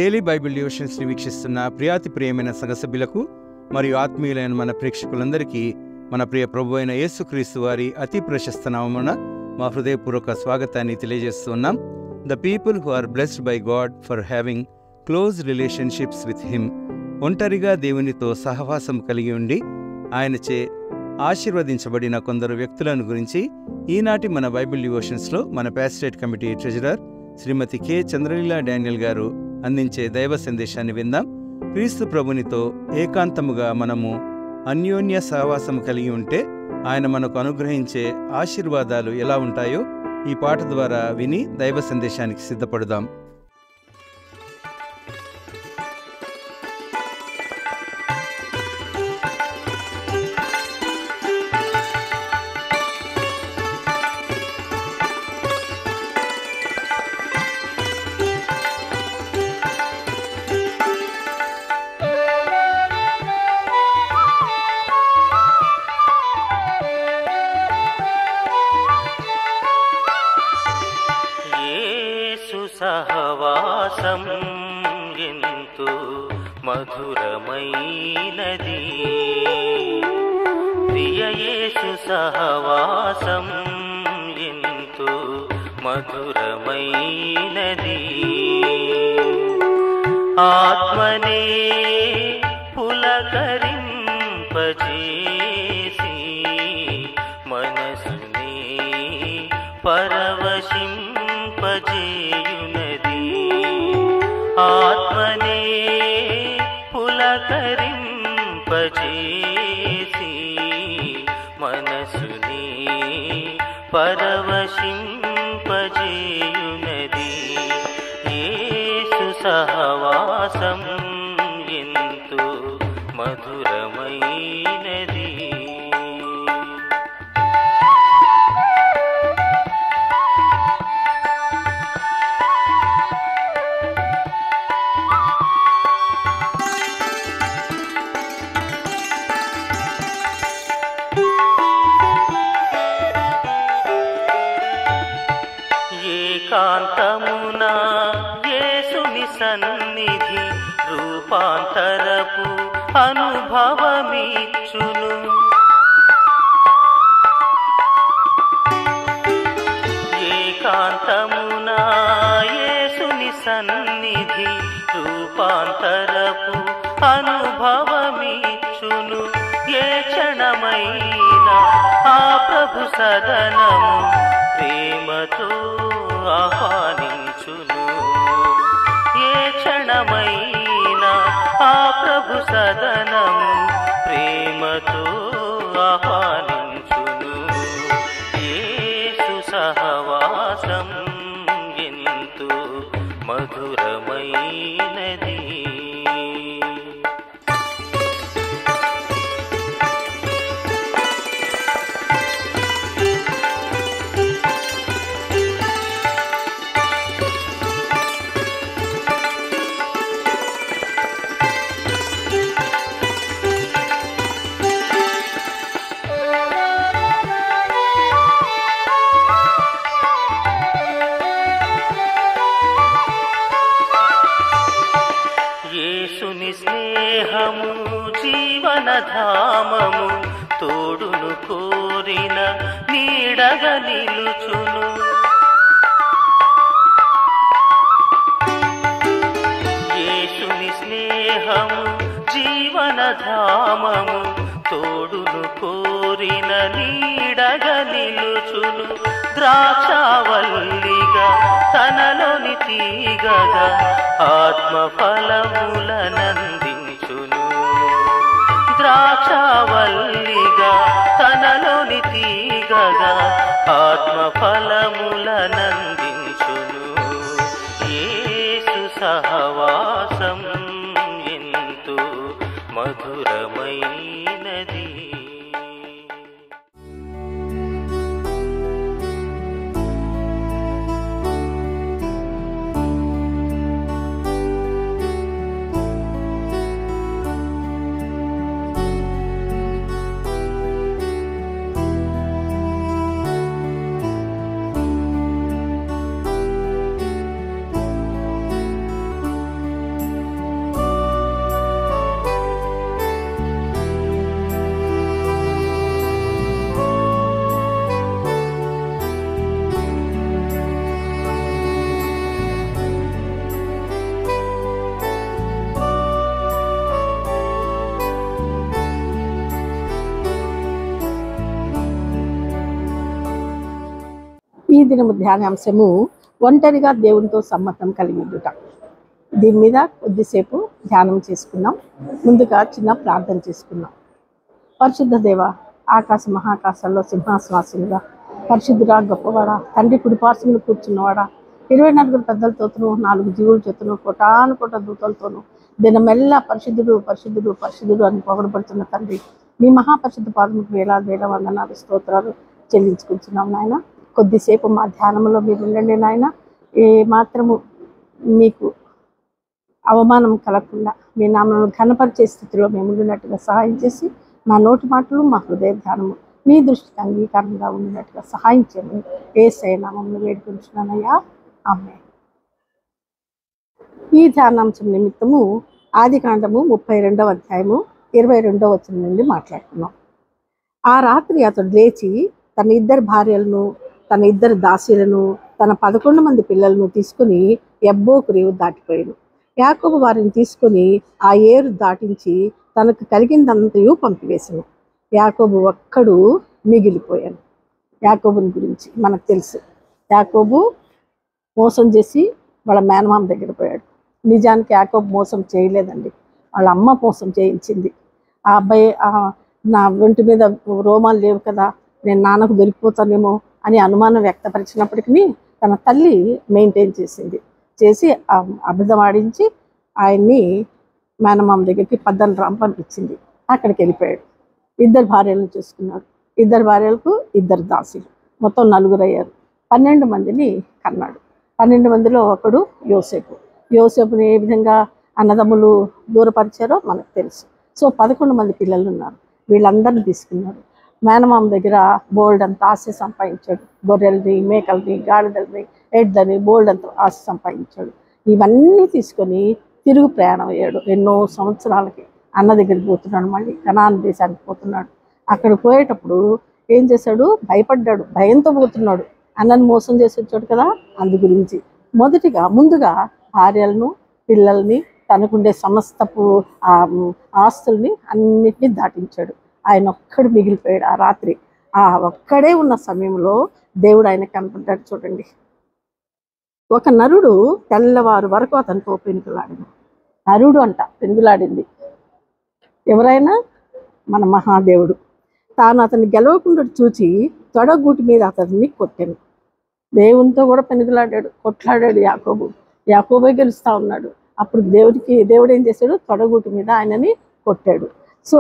Daily Bible డివోషన్స్ని వీక్షిస్తున్న ప్రియాతి ప్రియమైన సంఘసభ్యులకు మరియు ఆత్మీయులైన మన ప్రేక్షకులందరికీ మన ప్రియ ప్రభు అయిన యేసుక్రీస్తు వారి అతి ప్రశస్త నామమున మా హృదయపూర్వక స్వాగతాన్ని తెలియజేస్తున్నాం. The people who are blessed by God for having close relationships with him. ఒంటరిగా దేవునితో సహవాసం కలిగి ఉండి ఆయనచే ఆశీర్వదించబడిన కొందరు వ్యక్తులను గురించి ఈనాటి మన బైబిల్ డివోషన్స్లో మన పాస్టరేట్ కమిటీ ట్రెజరర్ శ్రీమతి కె చంద్రలీలా డానియల్ గారు అందించే దైవ సందేశాన్ని విందాం. క్రీస్తు ప్రభునితో ఏకాంతముగా మనము అన్యోన్య సహవాసం కలిగి ఉంటే ఆయన మనకు అనుగ్రహించే ఆశీర్వాదాలు ఎలా ఉంటాయో ఈ పాట ద్వారా విని దైవ సందేశానికి సిద్ధపడదాం. సహవాసం ఎంతో మధురమైనది, ప్రియ యేసు సహవాసం ఎంతో మధురమైనది. ఆత్మనే పులకరింపజేసి మనసునే పరవశింపజేయునది. ఆత్మనే పులకరింపజేసి మనసునే పరవశింపజేయునది. యేసు సహవాసం ఎంతో మధురమైనది. ఏకాంతమున యేసుని సన్నిధి రూపాంతరపు అనుభవమిచ్చును. ఏకాంతమున యేసుని సన్నిధి రూపాంతరపు అనుభవమిచ్చును. ఏ క్షణమైనా ఆ ప్రభు సదనము ప్రేమతో ఆహ్వానించును. ఏ క్షణమైనా ఆ ప్రభు సదనము ప్రేమతో ఆహ్వానించును. యేసు సహవాసం ఎంతో మధురమైనది. యేసుని స్నేహము జీవనధామము, తోడును కోరిన నీడగా నిలుచును. యేసుని స్నేహము జీవనధామము, తోడును కోరిన నీడగా నిలుచును. ద్రాక్షావల్లిగా తనలోని తీగగా ఆత్మఫలములనందించును. ద్రాక్షావల్లిగా తనలోని తీగగా ఆత్మఫలములనందించును. యేసు సహవాసం ఎంతో మధురమైనది. ఈ దినము ధ్యానాంశము ఒంటరిగా దేవునితో సమ్మతం కలిగి ఉండుట. దీని మీద కొద్దిసేపు ధ్యానం చేసుకుందాం. ముందుగా చిన్న ప్రార్థన చేసుకుందాం. పరిశుద్ధ దేవ, ఆకాశ మహాకాశాల్లో సింహాసనాసీనుడా, పరిశుద్ధుడా, గొప్పవాడా, తండ్రి కుడిపార్శ్వమున కూర్చున్నవాడా, 24 పెద్దలతోనూ 4 జీవుల చేతను కోటాను కోట దూతలతోనూ దినమెల్లా పరిశుద్ధుడు పరిశుద్ధుడు పరిశుద్ధుడు అని పొగడబడుతున్న తండ్రి, మీ మహాపరిశుద్ధ పాదములకు వేలాది వేల వందనాలు స్తోత్రాలు చెల్లించుకుంటున్నాం నాయన. కొద్దిసేపు మా ధ్యానంలో మీరు ఉండండి నాయన. ఏ మాత్రము మీకు అవమానం కలగకుండా మీ నామను ఘనపరిచే స్థితిలో మేము ఉండినట్టుగా సహాయం చేసి, మా నోటి మాటలు మా హృదయ ధ్యానము మీ దృష్టికి అంగీకారంగా ఉండినట్టుగా సహాయం చేయమని యేసయ్య నామములో వేడుకుంటున్నానయ్యా, ఆమేన్. ఈ ధ్యానాంశం నిమిత్తము ఆదికాండము 32వ అధ్యాయము 22వ వచనం నుండి మాట్లాడుతున్నాం. ఆ రాత్రి అతడు లేచి తన 2 భార్యలను, తన 2 దాసీలను, తన 11 మంది పిల్లలను తీసుకుని యబ్బోకు రేవు దాటిపోయాడు. యాకోబు వారిని తీసుకుని ఆ ఏరు దాటించి తనకు కలిగిందంతయు పంపివేసను. యాకోబు ఒక్కడు మిగిలిపోయాను. యాకోబుని గురించి మనకు తెలుసు. యాకోబు మోసం చేసి వాళ్ళ మేనమామ దగ్గర పోయాడు. నిజానికి యాకోబు మోసం చేయలేదండి, వాళ్ళ అమ్మ మోసం చేయించింది. ఆ అబ్బాయి నా ఒంటి మీద రోమాలు లేవు కదా, నేను నాన్నకు దొరికిపోతానేమో అని అనుమానం వ్యక్తపరిచినప్పటికీ తన తల్లి మెయింటైన్ చేసి అబద్ధం ఆడించి ఆయన్ని మేనమామ దగ్గరికి పద్దనరాం పంపించింది. అక్కడికి వెళ్ళిపోయాడు. 2 భార్యలను చూసుకున్నాడు. 2 భార్యలకు 2 దాసీలు, మొత్తం 4 అయ్యారు. 12 మందిని కన్నాడు. 12 మందిలో ఒకడు యోసేపు. యోసేపుని ఏ విధంగా అన్నదమ్ములు దూరపరిచారో మనకు తెలుసు. సో 11 మంది పిల్లలు ఉన్నారు. వీళ్ళందరినీ తీసుకున్నాడు. మేనమామ దగ్గర బోల్డ్ అంత ఆశ సంపాదించాడు. గొర్రెల్ని, మేకల్ని, గాడిదల్ని, ఎడ్లని బోల్డ్ అంత ఆశ సంపాదించాడు. ఇవన్నీ తీసుకొని తిరుగు ప్రయాణం అయ్యాడు. ఎన్నో సంవత్సరాలకి అన్న దగ్గరికి పోతున్నాడు. మళ్ళీ కనాన్ దేశానికి పోతున్నాడు. అక్కడ పోయేటప్పుడు ఏం చేశాడు? భయపడ్డాడు. భయంతో పోతున్నాడు. అన్నని మోసం చేసి వచ్చాడు కదా, అందు గురించి ముందుగా భార్యలను, పిల్లల్ని, తనకుండే సమస్తపు ఆస్తుల్ని అన్నిటినీ దాటించాడు. ఆయన ఒక్కడు మిగిలిపోయాడు. ఆ రాత్రి ఆ ఒక్కడే ఉన్న సమయంలో దేవుడు ఆయన కనపడ్డాడు. చూడండి, ఒక నరుడు తెల్లవారు వరకు అతనితో పెనుగులాడింది. నరుడు అంట పెనుగులాడింది. ఎవరైనా మన మహాదేవుడు. తాను అతన్ని గెలవకుండా చూచి తొడగూటి మీద అతన్ని కొట్టాను. దేవునితో కూడా పెనుగులాడాడు, కొట్లాడాడు యాకోబే గెలుస్తూ ఉన్నాడు. అప్పుడు దేవుడు ఏం చేశాడు? తొడగూటి మీద ఆయనని కొట్టాడు. సో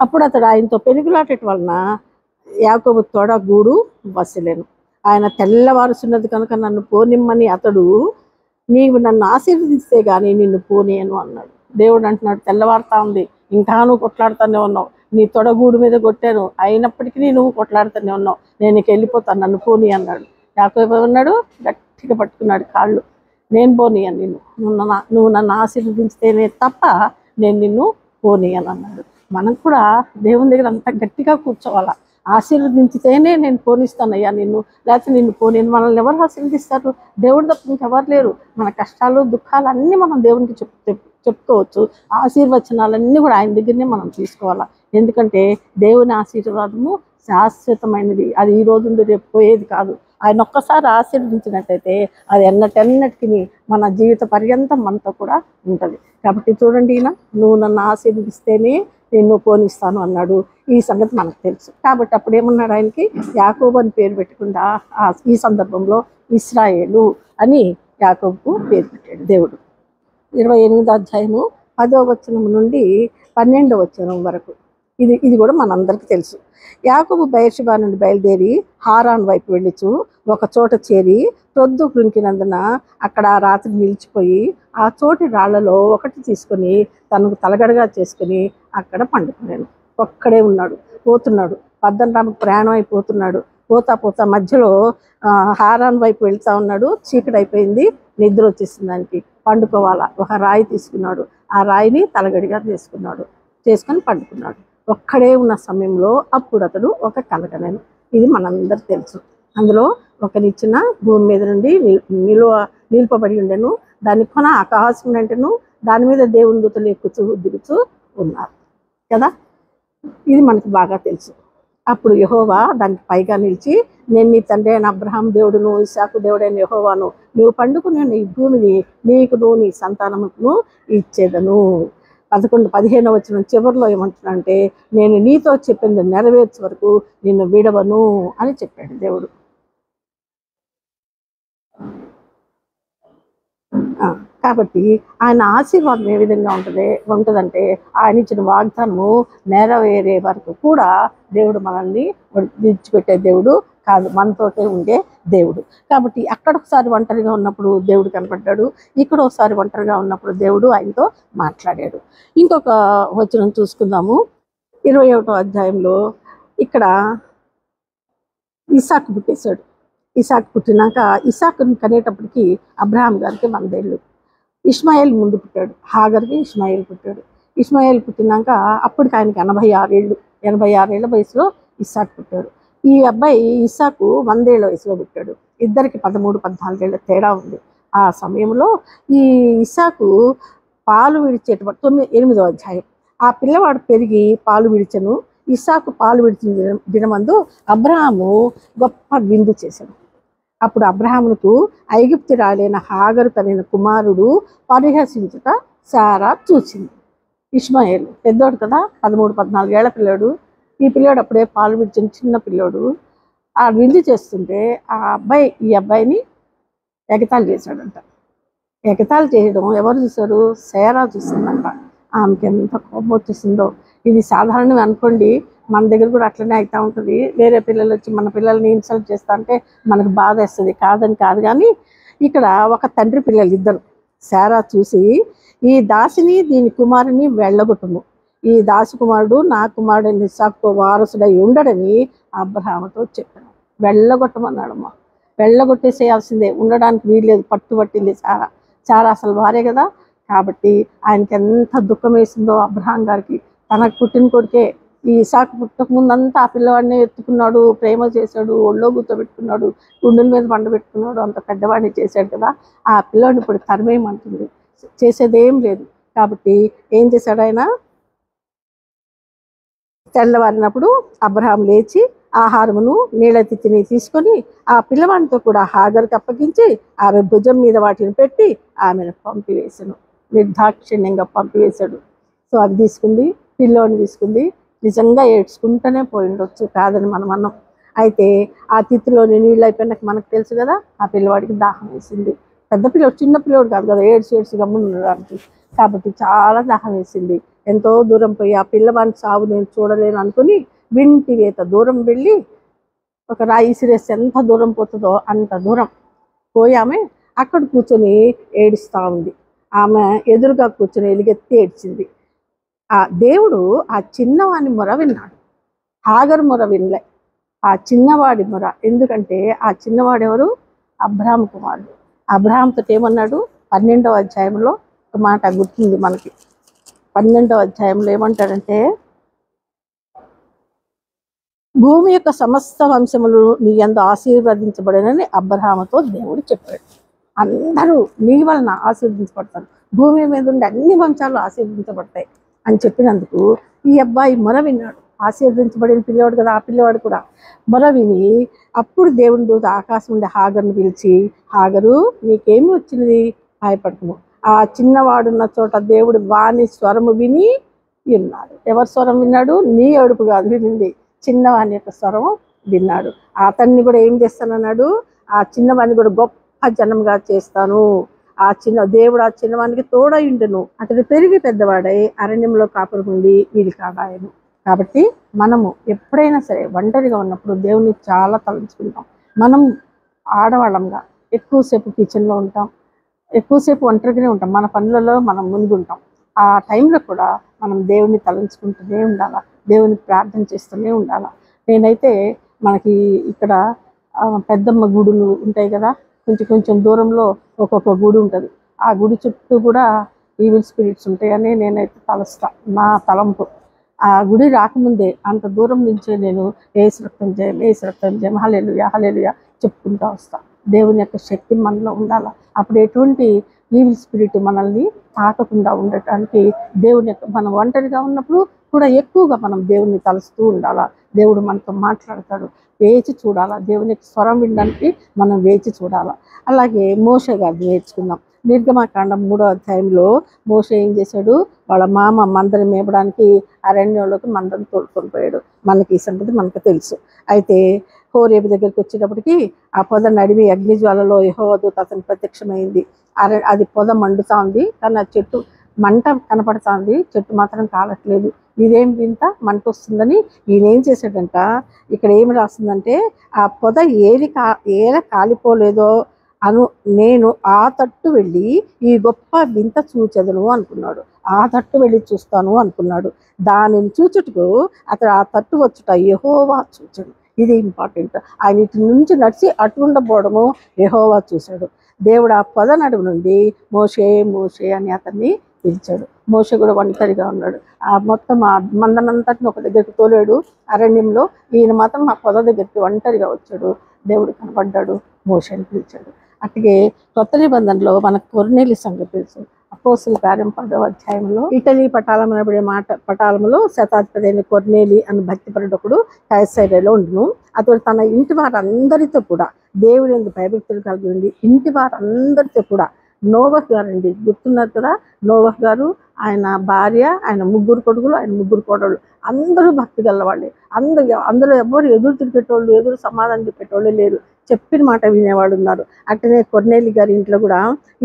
అప్పుడు అతడు ఆయనతో పెనుగులాడటం వలన యాకోబు తొడగూడు వసలేను. ఆయన తెల్లవారుసున్నది కనుక నన్ను పోనిమ్మని అతడు, నీవు నన్ను ఆశీర్వదిస్తే కానీ నిన్ను పోనీయను అన్నాడు. దేవుడు అంటున్నాడు, తెల్లవారుతా ఉంది, ఇంకా నువ్వు కొట్లాడుతూనే ఉన్నావు. నీ తొడగూడు మీద కొట్టాను, అయినప్పటికీ నువ్వు కొట్లాడుతూనే ఉన్నావు. నేను నీకు వెళ్ళిపోతాను, నన్ను పోనీ అన్నాడు. యాకోబు ఉన్నాడు, గట్టిగా పట్టుకున్నాడు కాళ్ళు. నేను పోనీయను నిన్ను, నువ్వు నన్ను ఆశీర్వదించితేనే తప్ప నేను నిన్ను పోనీయను అన్నాడు. మనం కూడా దేవుని దగ్గర అంత గట్టిగా కూర్చోవాలా. ఆశీర్వదించితేనే నేను పోనిస్తానయ్యా నిన్ను, లేకపోతే నిన్ను పోనీను. మనల్ని ఎవరు ఆశీర్వదిస్తారు? దేవుడు తప్ప ఇంకెవరు లేరు. మన కష్టాలు దుఃఖాలు అన్నీ మనం దేవునికి చెప్పుకోవచ్చు. ఆశీర్వచనాలన్నీ కూడా ఆయన దగ్గరనే మనం తీసుకోవాలా. ఎందుకంటే దేవుని ఆశీర్వాదము శాశ్వతమైనది. అది ఈ రోజు నుండి రేపు పోయేది కాదు. ఆయన ఒక్కసారి ఆశీర్వదించినట్టయితే అది ఎన్నటికీ మన జీవిత పర్యంతం మనతో కూడా ఉంటుంది. కాబట్టి చూడండి, నువ్వు నన్ను ఆశీర్వదిస్తేనే నేను పోనిస్తాను అన్నాడు. ఈ సంగతి మనకు తెలుసు. కాబట్టి అప్పుడు ఏమన్నాడు? ఆయనకి యాకోబు అని పేరు పెట్టకుండా ఈ సందర్భంలో ఇశ్రాయేలు అని యాకోబుకు పేరు పెట్టాడు దేవుడు. 28వ అధ్యాయము 10వ వచనం నుండి 12వ వచనం వరకు ఇది కూడా మనందరికీ తెలుసు. యాకోబు బెయేర్షెబా నుండి బయలుదేరి హారాన్ వైపు వెళ్ళుచు ఒక చోట చేరి ప్రొద్దు కృంకినందున అక్కడ ఆ రాత్రి నిలిచిపోయి ఆ చోటి రాళ్లలో ఒకటి తీసుకొని తనకు తలగడగా చేసుకుని అక్కడ పండుకున్నాడు. ఒక్కడే ఉన్నాడు, పోతున్నాడు. పద్దనరాముకు ప్రయాణం అయిపోతున్నాడు. పోతా మధ్యలో హారాన్ వైపు వెళ్తా ఉన్నాడు. చీకటి అయిపోయింది, నిద్ర వచ్చేసింది. దానికి పండుకోవాలా. ఒక రాయి తీసుకున్నాడు, ఆ రాయిని తలగడిగా చేసుకొని పండుకున్నాడు. ఒక్కడే ఉన్న సమయంలో అప్పుడు అతడు ఒక కల కనెను. ఇది మనందరికి తెలుసు. అందులో ఒక నిచ్చెన భూమి మీద నుండి నిలుపబడి ఉండెను. దాని కొన ఆకాశం అంటేను, దాని మీద దేవుని దూతలు ఎక్కుతూ దిగుతూ ఉన్నారు కదా. ఇది మనకు బాగా తెలుసు. అప్పుడు యెహోవా దానికి పైగా నిలిచి, నేను నీ తండ్రి అయిన అబ్రహాం దేవుడును, ఇస్సాకు దేవుడైన యెహోవాను, నువ్వు పండుకునే నీ భూమిని నీకును నీ సంతానమును ఇచ్చేదను. 15వ వచనం చివరిలో ఏమంటున్నాడంటే, నేను నీతో చెప్పింది నెరవేర్చే వరకు నిన్ను విడవను అని చెప్పాడు దేవుడు. కాబట్టి ఆయన ఆశీర్వాదం ఏ విధంగా ఉంటుందంటే, ఆయన ఇచ్చిన వాగ్దానము నెరవేరే వరకు కూడా దేవుడు మనల్ని విడిచిపెట్టే దేవుడు కాదు, మనతోటే ఉండే దేవుడు. కాబట్టి అక్కడ ఒకసారి ఒంటరిగా ఉన్నప్పుడు దేవుడు కనపడ్డాడు, ఇక్కడ ఒకసారి ఒంటరిగా ఉన్నప్పుడు దేవుడు ఆయనతో మాట్లాడాడు. ఇంకొక వచనం చూసుకుందాము. 21వ అధ్యాయంలో ఇక్కడ ఇస్సాకు పుట్టేశాడు. ఇస్సాకు పుట్టినాక ఇస్సాకుని కనేటప్పటికి అబ్రహాం గారికి 100 ఏళ్ళు. ఇష్మాయేల్ ముందు పుట్టాడు, హాగర్కి ఇష్మాయేల్ పుట్టాడు. ఇష్మాయేల్ పుట్టినాక అప్పటికి ఆయనకి 86 ఏళ్ళు. 86 ఏళ్ళ వయసులో ఇస్సాకు పుట్టాడు. ఈ అబ్బాయి ఇస్సాకు 100 ఏళ్ళ వయసులో పుట్టాడు. ఇద్దరికి 13-14 ఏళ్ళ తేడా ఉంది. ఆ సమయంలో ఈ ఇస్సాకు పాలు విడిచేటప్పుడు 8వ అధ్యాయం, ఆ పిల్లవాడు పెరిగి పాలు విడిచెను. ఇస్సాకు పాలు విడిచిన దినమందు అబ్రహాము గొప్ప విందు చేశాడు. అప్పుడు అబ్రహామునకు ఐగుప్తురాలైన హాగరు కనిన కుమారుడు పరిహసించుట సారా చూసింది. ఇష్మాయేల్ పెద్దోడు కదా, 13-14 ఏళ్ల పిల్లోడు. ఈ పిల్లోడు అప్పుడే పాలు విడిచిన చిన్న పిల్లోడు. ఆ విందు చేస్తుంటే ఈ అబ్బాయిని ఎగతాళి చేశాడంట. ఎగతాళి చేయడం ఎవరు చూశారు? శారా చూసిందంట. ఆమెకి ఎంత కోపం వచ్చేసిందో. ఇది సాధారణం అనుకోండి, మన దగ్గర కూడా అట్లనే అవుతూ ఉంటుంది. వేరే పిల్లలు వచ్చి మన పిల్లల్ని ఇన్సల్ట్ చేస్తా అంటే మనకు బాధ వేస్తుంది, కాదని కాదు. కానీ ఇక్కడ ఒక తండ్రి పిల్లలు ఇద్దరు. శారా చూసి, ఈ దాసిని దీని కుమారుని వెళ్ళగొట్టుము, ఈ దాసి కుమారుడు నా కుమారుడు ఇస్సాకు వారసుడై ఉండడని అబ్రహాముతో చెప్పాను. వెళ్ళగొట్టమన్నాడమ్మా. వెళ్ళగొట్టేసేయాల్సిందే, ఉండడానికి వీల్లేదు. పట్టుబట్టింది శారా. అసలు భార్య కదా. కాబట్టి ఆయనకి ఎంత దుఃఖం వేసిందో అబ్రహాం గారికి. తనకు పుట్టిన కొడుకే, ఈ ఇస్సాకు పుట్టక ముందంతా ఆ పిల్లవాడిని ఎత్తుకున్నాడు, ప్రేమ చేశాడు, ఒళ్ళో గుర్తోబెట్టుకున్నాడు, గుండెల మీద పండబెట్టుకున్నాడు, అంత పెద్దవాడిని చేశాడు కదా. ఆ పిల్లవాడిని ఇప్పుడు తరమేయమంటుంది, చేసేదేం లేదు. కాబట్టి ఏం చేశాడు ఆయన? తెల్లవారినప్పుడు అబ్రహాం లేచి ఆహారమును నీళ్ళ తిత్తిని తీసుకొని ఆ పిల్లవాడితో కూడా హాగర్కి అప్పగించి ఆమె భుజం మీద వాటిని పెట్టి ఆమెను పంపివేశాను. నిర్దాక్షిణ్యంగా పంపివేశాడు. సో అది తీసుకుంది, పిల్లోని తీసుకుంది. నిజంగా ఏడ్చుకుంటూనే పోయిండొచ్చు, కాదని మనం అన్నాం. అయితే ఆ తిత్తిలోని నీళ్ళు అయిపోయినాక మనకు తెలుసు కదా, ఆ పిల్లవాడికి దాహం వేసింది. పెద్ద పిల్లోడు, చిన్న పిల్లోడు కాదు కదా, ఏడ్చి గమ్మున ఉండడానికి. కాబట్టి చాలా దాహం వేసింది. ఎంతో దూరం పోయి ఆ పిల్లవాడిని సాగు నేను చూడలేను అనుకుని వింటి వేత దూరం వెళ్ళి ఒక రాయి ఇసిరేసి ఎంత దూరం పోతుందో అంత దూరం పోయి ఆమె అక్కడ కూర్చొని ఏడుస్తూ ఉంది. ఆమె ఎదురుగా కూర్చొని ఎలుగెత్తి ఏడ్చింది. ఆ దేవుడు ఆ చిన్నవాడి మొర విన్నాడు, హాగర్ మొర వినలే. ఆ చిన్నవాడి మొర, ఎందుకంటే ఆ చిన్నవాడు ఎవరు? అబ్రహాం కుమారుడు. అబ్రహాంతో ఏమన్నాడు? 12వ అధ్యాయంలో ఒక మాట గుర్తుంది మనకి. 12వ అధ్యాయంలో ఏమంటాడంటే, భూమి యొక్క సమస్త వంశములు నీ యందు ఆశీర్వదించబడనని అబ్రహాముతో దేవుడు చెప్పాడు. అందరూ నీ వలన ఆశీర్వదించబడతారు, భూమి మీద ఉండే అన్ని వంశాలు ఆశీర్వదించబడతాయి అని చెప్పినందుకు ఈ అబ్బాయి మొర విన్నాడు. ఆశీర్వదించబడిన పిల్లవాడు కదా, ఆ పిల్లవాడు కూడా మొర విని అప్పుడు దేవుని దూత ఆకాశం నుండి హాగర్ను పిలిచి, హాగరు నీకేమి వచ్చినది, భయపడము. ఆ చిన్నవాడున్న చోట దేవుడు వాని స్వరము విని ఉన్నాడు. ఎవరి స్వరం విన్నాడు? నీ ఏడుపు కాదు వినింది, చిన్నవాని యొక్క స్వరం విన్నాడు. అతన్ని కూడా ఏం చేస్తానన్నాడు? ఆ చిన్నవాడిని కూడా గొప్ప జనంగా చేస్తాను. దేవుడు ఆ చిన్నవానికి తోడై ఉండెను. అతడు పెరిగి పెద్దవాడై అరణ్యంలో కాపురం ఉండి వీడి కాడాయను. కాబట్టి మనము ఎప్పుడైనా సరే ఒంటరిగా ఉన్నప్పుడు దేవుని చాలా తలంచుకుంటాం. మనం ఆడవాళ్ళంగా ఎక్కువసేపు కిచెన్లో ఉంటాం, ఎక్కువసేపు ఒంటరిగానే ఉంటాం, మన పనులలో మనం ముందుంటాం. ఆ టైంలో కూడా మనం దేవుని తలంచుకుంటూనే ఉండాలా, దేవుని ప్రార్థన చేస్తూనే ఉండాలా. నేనైతే మనకి ఇక్కడ పెద్దమ్మ గుడులు ఉంటాయి కదా, కొంచెం దూరంలో ఒక్కొక్క గుడి ఉంటుంది. ఆ గుడి చుట్టూ కూడా ఈవిల్ స్పిరిట్స్ ఉంటాయని నేనైతే తలస్తా, నా తలంపు. ఆ గుడి రాకముందే అంత దూరం నుంచే నేను ఏసు రక్తం జయం హల్లెలూయా హల్లెలూయా చెప్పుకుంటూ వస్తా. దేవుని యొక్క శక్తి మనలో ఉండాలా. అప్పుడు ఎటువంటి ఈవిల్ స్పిరిట్ మనల్ని తాకకుండా ఉండటానికి దేవుని మనం ఒంటరిగా ఉన్నప్పుడు కూడా ఎక్కువగా మనం దేవుణ్ణి తలుస్తూ ఉండాలా. దేవుడు మనతో మాట్లాడతాడు, వేచి చూడాలా. దేవుని స్వరం వినడానికి మనం వేచి చూడాలా. అలాగే మోషే గారిని నేర్చుకుందాం. నిర్గమకాండం 3వ అధ్యాయంలో మోషే ఏం చేశాడు, వాళ్ళ మామ మందరం మేపడానికి అరణ్యంలోకి మందరం తోడుకొని పోయాడు. మనకి ఈ సంగతి మనకు తెలుసు. అయితే హోరేబు దగ్గరికి వచ్చేటప్పటికి ఆ పొద నడిమి అగ్నిజ్వాలలో యెహోవా దూత అతనికి ప్రత్యక్షమైంది. అది పొద మండుతా ఉంది, కానీ ఆ చెట్టు మంట కనపడతా ఉంది, చెట్టు మాత్రం కాలట్లేదు. ఇదేం వింత, మంట వస్తుందని ఈయన ఏం చేశాడంట, ఇక్కడ ఏమి రాస్తుందంటే ఆ పొద ఏల కాలిపోలేదో నేను ఆ తట్టు వెళ్ళి ఈ గొప్ప వింత చూచెదను అనుకున్నాడు. ఆ తట్టు వెళ్ళి చూస్తాను అనుకున్నాడు. దానిని చూచుటకు అతడు ఆ తట్టు వచ్చుట యెహోవా చూచాడు. ఇది ఇంపార్టెంట్. ఆయన ఇటు నుంచి నడిచి అటు ఉండబోవడము యెహోవా చూశాడు. దేవుడు ఆ పొద నడుము నుండి మోషే మోషే అని అతన్ని పిలిచాడు. మోషే కూడా ఒంటరిగా ఉన్నాడు. ఆ మొత్తం ఆ మందనంతటిని ఒక దగ్గరికి తోలాడు అరణ్యంలో. ఈయన మాత్రం ఆ పొద దగ్గరికి ఒంటరిగా వచ్చాడు. దేవుడు కనపడ్డాడు, మోషేని పిలిచాడు. అట్లాగే కొత్త నిబంధనలో మనకు కొర్నేలి సంగతి తెలుసు. అపోస్తలుల కార్యం 10వ అధ్యాయంలో ఇటలీ పటాలం అనబడే పటాలంలో శతాధిపతి అయిన కొర్నేలి అని భక్తిపరుడొకడు కైసరేలో ఉండును. అతడు తన ఇంటి వారందరితో కూడా దేవుని యందు భయభక్తులు కలిగి ఉండి ఇంటి వారందరితో కూడా నోవహ్ గారు అండి, గుర్తున్నారు కదా, నోవహ్ గారు, ఆయన భార్య, ఆయన 3 కొడుకులు, ఆయన 3 కోడళ్ళు, అందరూ భక్తి గలవాళ్ళే. అందులో ఎవరు ఎదురు తిరిగేటోళ్ళు, ఎదురు సమాధానం చెప్పేటోళ్ళు లేరు. చెప్పిన మాట వినేవాడు ఉన్నారు. అట్లనే కొర్నేలి గారి ఇంట్లో కూడా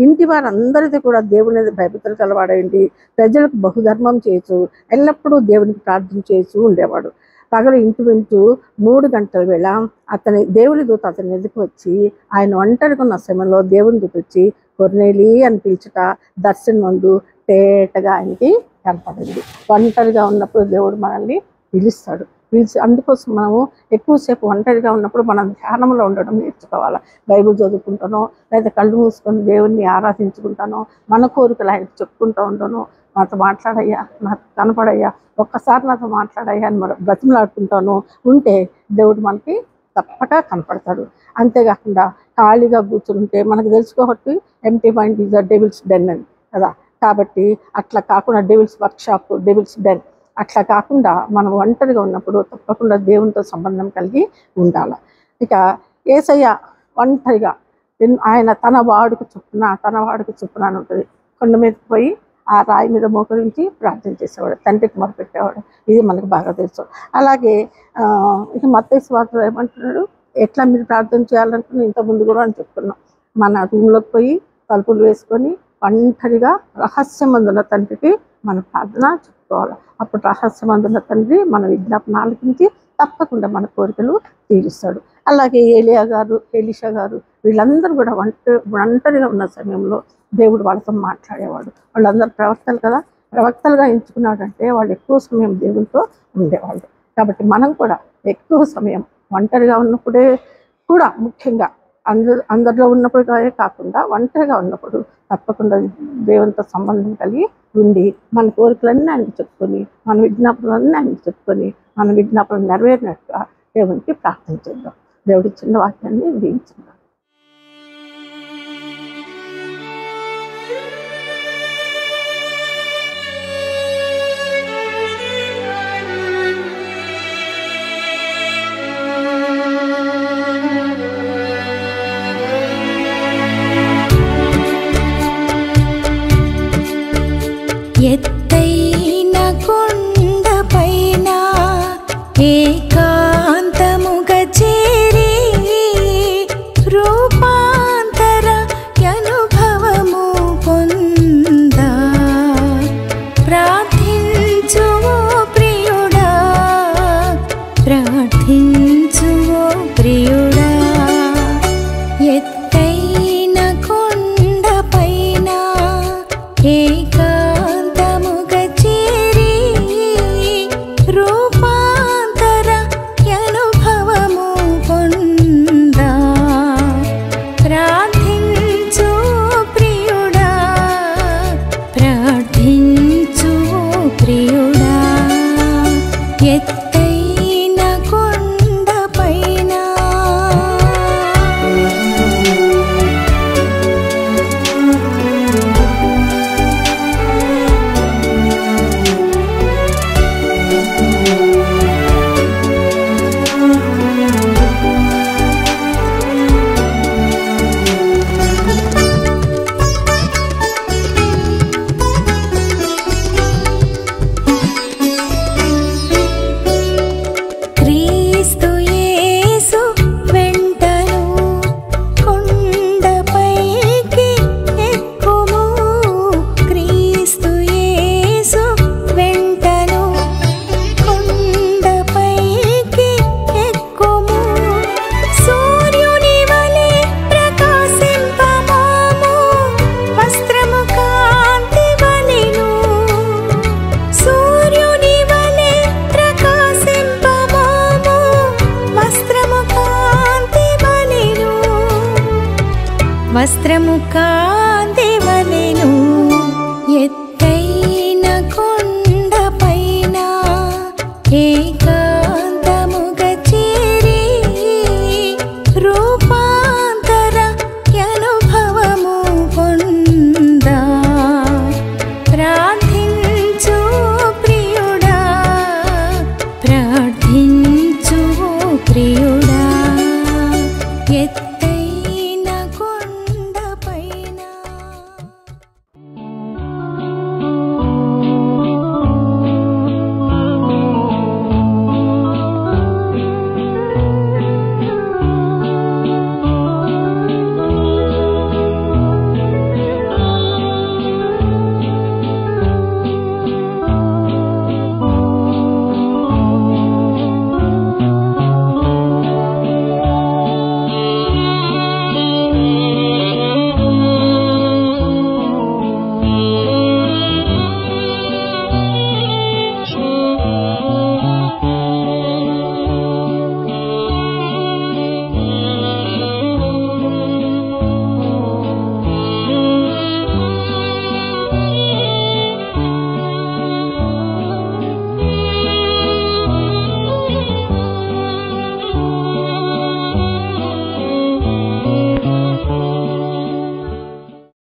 ఇంటి వారందరితో కూడా దేవుని భయభక్తులు కలవాడండి. ప్రజలకు బహుధర్మం చేయొచ్చు, ఎల్లప్పుడూ దేవునికి ప్రార్థన చేస్తూ ఉండేవాడు. పగలు ఇంటి వింటూ 3 గంటల వేళ దేవుని దూత అతని ఎదుకు వచ్చి ఆయన ఒంటరిగా ఉన్న సమయంలో దేవుని దూత వచ్చి కొర్నేలి అని పిలుచుట దర్శనం ముందు తేటగా ఆయనకి కనపడింది. ఒంటరిగా ఉన్నప్పుడు దేవుడు మనల్ని పిలుస్తాడు. అందుకోసం మనము ఎక్కువసేపు ఒంటరిగా ఉన్నప్పుడు మనం ధ్యానంలో ఉండడం నేర్చుకోవాలి. బైబిల్ చదువుకుంటానో లేదా కళ్ళు మూసుకొని దేవుణ్ణి ఆరాధించుకుంటానో మన కోరికలు ఆయనకు చెప్పుకుంటూ ఉంటానో, నాతో మాట్లాడయ్యా, నాకు కనపడయ్యా, ఒక్కసారి నాతో మాట్లాడయ్యా అని మనం బ్రతిమలాడుకుంటాను ఉంటే దేవుడు మనకి తప్పక కనపడతాడు. అంతేకాకుండా ఖాళీగా కూర్చుంటే మనకు తెలుసుకోబట్టి empty mind is the devil's den అని కదా. కాబట్టి అట్లా కాకుండా డెవిల్స్ వర్క్షాప్, డెవిల్స్ డెన్ అట్లా కాకుండా మనం ఒంటరిగా ఉన్నప్పుడు తప్పకుండా దేవునితో సంబంధం కలిగి ఉండాలి. ఇక యేసయ్య ఒంటరిగా ఆయన తన వాడుకు చొప్పున అని ఉంటుంది. కొండ మీదకి పోయి ఆ రాయి మీద మోకరించి ప్రార్థన చేసేవాడు, తండ్రికి మొరపెట్టేవాడు. ఇది మనకు బాగా తెలుసు. అలాగే ఇక మత్తయి సువార్తలో ఏమంటున్నాడు, ఎట్లా మీరు ప్రార్థన చేయాలనుకుని ఇంతకుముందు కూడా అని చెప్పుకున్నాం. మన రూమ్లోకి పోయి తలుపులు వేసుకొని ఒంటరిగా రహస్యమందున్న తండ్రికి మన ప్రార్థన చెప్పుకోవాలి. అప్పుడు రహస్యమందున్న తండ్రి మన విజ్ఞాపన ఆలకించి తప్పకుండా మన కోరికలు తీరుస్తాడు. అలాగే ఎలీషా గారు వీళ్ళందరూ కూడా ఒంటరిగా ఉన్న సమయంలో దేవుడు వాళ్ళతో మాట్లాడేవాడు. వాళ్ళందరూ ప్రవక్తలు కదా, ప్రవక్తలుగా ఎంచుకున్నాడంటే వాళ్ళు ఎక్కువ సమయం దేవునితో ఉండేవాళ్ళు. కాబట్టి మనం కూడా ఎక్కువ సమయం ఒంటరిగా ఉన్నప్పుడే కూడా, ముఖ్యంగా అందరిలో ఉన్నప్పుడే కాకుండా ఒంటరిగా ఉన్నప్పుడు తప్పకుండా దేవునితో సంబంధం కలిగి ఉండి మన కోరికలన్నీ ఆయనకి చెప్పుకొని, మన విజ్ఞాపనలన్నీ ఆయనకి చెప్పుకొని, మన విజ్ఞాపనలు నెరవేరినట్టుగా దేవునికి ప్రార్థన చేద్దాం. దేవుడి చిన్న వాక్యాన్ని దీవించుకుందాం. ఎత్తైన కొండపైన ఏకాంతముగా చేరి రూపాంతర అనుభవము పొందా ప్రార్థించు ఓ ప్రియుడా, ప్రార్థించు ఓ ప్రియుడా. ఎత్తైన కొండపైన రూపాంతర అనుభవము పొందా ప్రార్థించు ప్రియుడా, ప్రార్థించు ప్రియుడా.